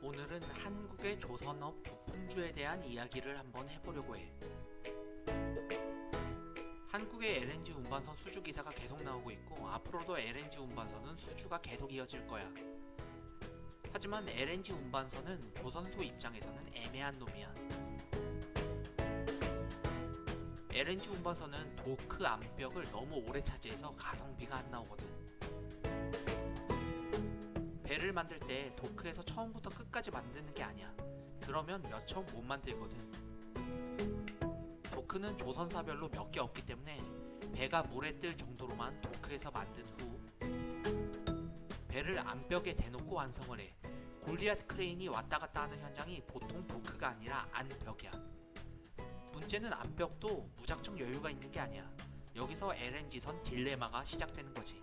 오늘은 한국의 조선업 부품주에 대한 이야기를 한번 해보려고 해. 한국의 LNG 운반선 수주 기사가 계속 나오고 있고 앞으로도 LNG 운반선은 수주가 계속 이어질 거야. 하지만 LNG 운반선은 조선소 입장에서는 애매한 놈이야. LNG 운반선은 도크 암벽을 너무 오래 차지해서 가성비가 안 나오거든. 배를 만들 때 도크에서 처음부터 끝까지 만드는 게 아니야. 그러면 몇 척 못 만들거든. 도크는 조선사별로 몇 개 없기 때문에 배가 물에 뜰 정도로만 도크에서 만든 후 배를 암벽에 대놓고 완성을 해. 골리앗 크레인이 왔다 갔다 하는 현장이 보통 도크가 아니라 안벽이야. 문제는 암벽도 무작정 여유가 있는 게 아니야. 여기서 LNG선 딜레마가 시작되는 거지.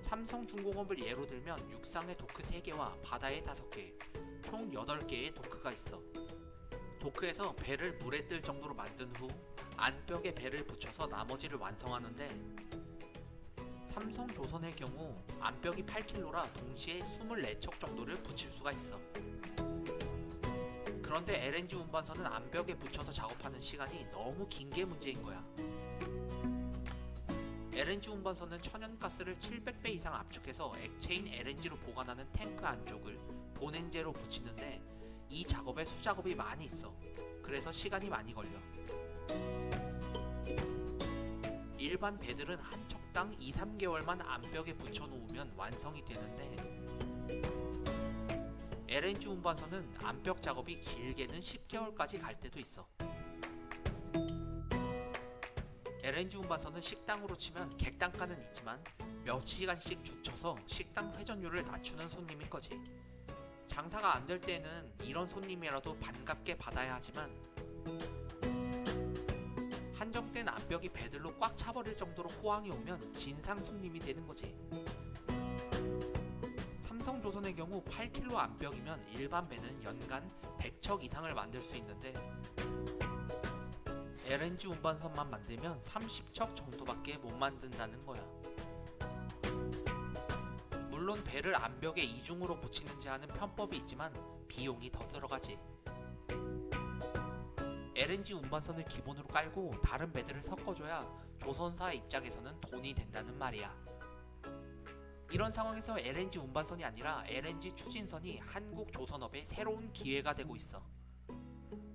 삼성중공업을 예로 들면 육상에 도크 3개와 바다에 5개, 총 8개의 도크가 있어. 도크에서 배를 물에 뜰 정도로 만든 후 안벽에 배를 붙여서 나머지를 완성하는데, 삼성조선의 경우 안벽이 8kg라 동시에 24척 정도를 붙일 수가 있어. 그런데 LNG 운반선은 안벽에 붙여서 작업하는 시간이 너무 긴 게 문제인 거야. LNG 운반선은 천연가스를 700배 이상 압축해서 액체인 LNG로 보관하는 탱크 안쪽을 본행제로 붙이는데 이 작업에 수작업이 많이 있어. 그래서 시간이 많이 걸려. 일반 배들은 한 척당 2-3개월만 안벽에 붙여놓으면 완성이 되는데 LNG 운반선은 안벽 작업이 길게는 10개월까지 갈 때도 있어. LNG 운반선은 식당으로 치면 객단가는 있지만 몇 시간씩 죽쳐서 식당 회전율을 낮추는 손님인 거지. 장사가 안 될 때는 이런 손님이라도 반갑게 받아야 하지만 한정된 암벽이 배들로 꽉 차버릴 정도로 호황이 오면 진상 손님이 되는 거지. 삼성조선의 경우 8kg 암벽이면 일반 배는 연간 100척 이상을 만들 수 있는데 LNG 운반선만 만들면 30척 정도밖에 못 만든다는 거야. 물론 배를 암벽에 이중으로 붙이는지 하는 편법이 있지만 비용이 더 들어가지. LNG 운반선을 기본으로 깔고 다른 배들을 섞어줘야 조선사 입장에서는 돈이 된다는 말이야. 이런 상황에서 LNG 운반선이 아니라 LNG 추진선이 한국 조선업의 새로운 기회가 되고 있어.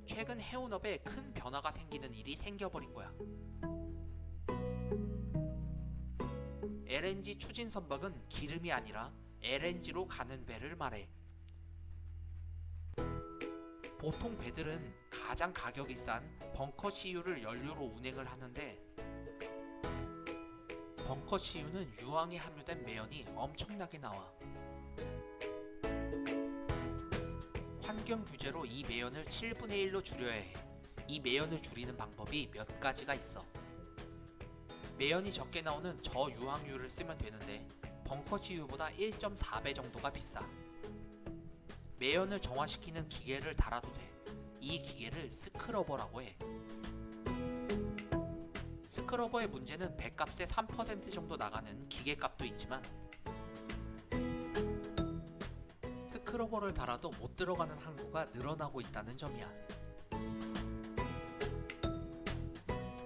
최근 해운업에 큰 변화가 생기는 일이 생겨버린 거야. LNG 추진선박은 기름이 아니라 LNG로 가는 배를 말해. 보통 배들은 가장 가격이 싼 벙커 CU를 연료로 운행을 하는데 벙커 CU는 유황이 함유된 매연이 엄청나게 나와. 환경 규제로 이 매연을 7분의 1로 줄여야 해. 이 매연을 줄이는 방법이 몇 가지가 있어. 매연이 적게 나오는 저유황유를 쓰면 되는데 벙커 CU보다 1.4배 정도가 비싸. 매연을 정화시키는 기계를 달아도 돼. 이 기계를 스크러버라고 해. 스크러버의 문제는 배값의 3% 정도 나가는 기계값도 있지만 스크러버를 달아도 못 들어가는 항구가 늘어나고 있다는 점이야.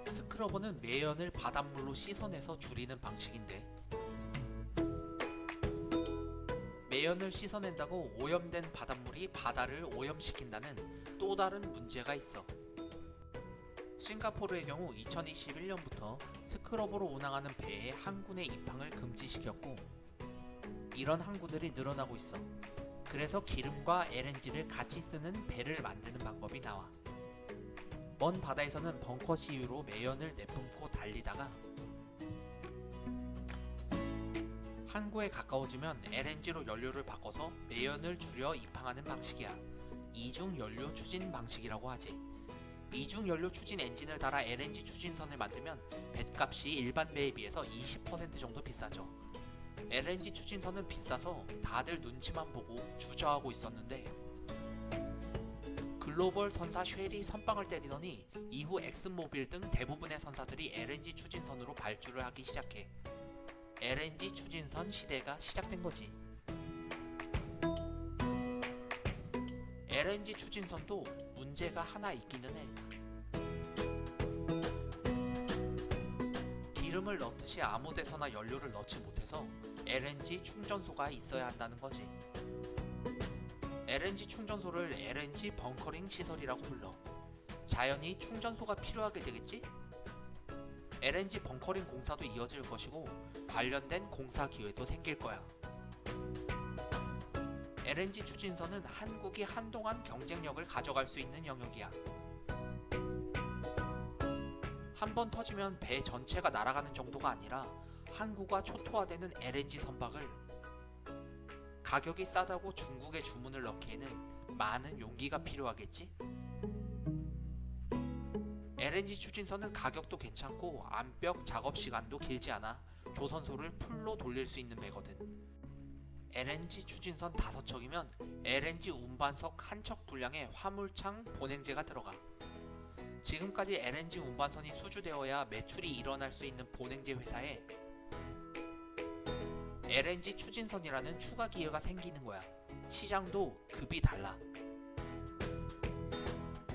스크러버는 매연을 바닷물로 씻어내서 줄이는 방식인데 매연을 씻어낸다고 오염된 바닷물이 바다를 오염시킨다는 또 다른 문제가 있어. 싱가포르의 경우 2021년부터 스크러버로 운항하는 배의 항군의 입항을 금지시켰고 이런 항구들이 늘어나고 있어. 그래서 기름과 LNG를 같이 쓰는 배를 만드는 방법이 나와. 먼 바다에서는 벙커 CU로 매연을 내뿜고 달리다가 항구에 가까워지면 LNG로 연료를 바꿔서 매연을 줄여 입항하는 방식이야. 이중 연료 추진 방식이라고 하지. 이중 연료 추진 엔진을 달아 LNG 추진선을 만들면 배값이 일반 배에 비해서 20% 정도 비싸죠. LNG 추진선은 비싸서 다들 눈치만 보고 주저하고 있었는데 글로벌 선사 쉘이 선빵을 때리더니 이후 엑슨모빌 등 대부분의 선사들이 LNG 추진선으로 발주를 하기 시작해. LNG 추진선 시대가 시작된 거지. LNG 추진선도 문제가 하나 있기는 해. 기름을 넣듯이 아무 데서나 연료를 넣지 못해서 LNG 충전소가 있어야 한다는 거지. LNG 충전소를 LNG 벙커링 시설이라고 불러. 자연히 충전소가 필요하게 되겠지? LNG 벙커링 공사도 이어질 것이고 관련된 공사 기회도 생길 거야. LNG 추진선은 한국이 한동안 경쟁력을 가져갈 수 있는 영역이야. 한번 터지면 배 전체가 날아가는 정도가 아니라 항구가 초토화되는 LNG 선박을 가격이 싸다고 중국에 주문을 넣기에는 많은 용기가 필요하겠지? LNG 추진선은 가격도 괜찮고 암벽 작업 시간도 길지 않아 조선소를 풀로 돌릴 수 있는 배거든. LNG 추진선 5척이면 LNG 운반석 1척 분량의 화물창 본행제가 들어가. 지금까지 LNG 운반선이 수주되어야 매출이 일어날 수 있는 본행제 회사에 LNG 추진선이라는 추가 기회가 생기는 거야. 시장도 급이 달라.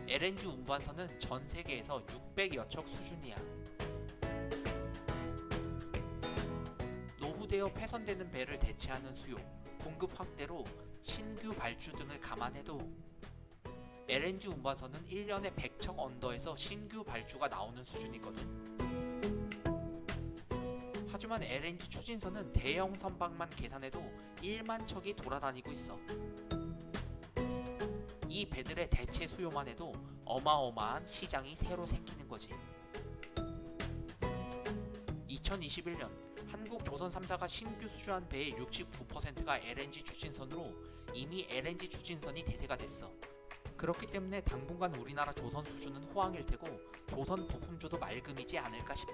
LNG 운반선은 전 세계에서 600여 척 수준이야. 노후되어 폐선되는 배를 대체하는 수요, 공급 확대로 신규 발주 등을 감안해도 LNG 운반선은 1년에 100척 언더에서 신규 발주가 나오는 수준이거든. 하지만 LNG 추진선은 대형 선박만 계산해도 1만 척이 돌아다니고 있어. 이 배들의 대체 수요만 해도 어마어마한 시장이 새로 생기는 거지. 2021년 한국 조선 3사가 신규 수주한 배의 69%가 LNG 추진선으로 이미 LNG 추진선이 대세가 됐어. 그렇기 때문에 당분간 우리나라 조선 수주는 호황일 테고 조선 부품주도 맑음이지 않을까 싶어.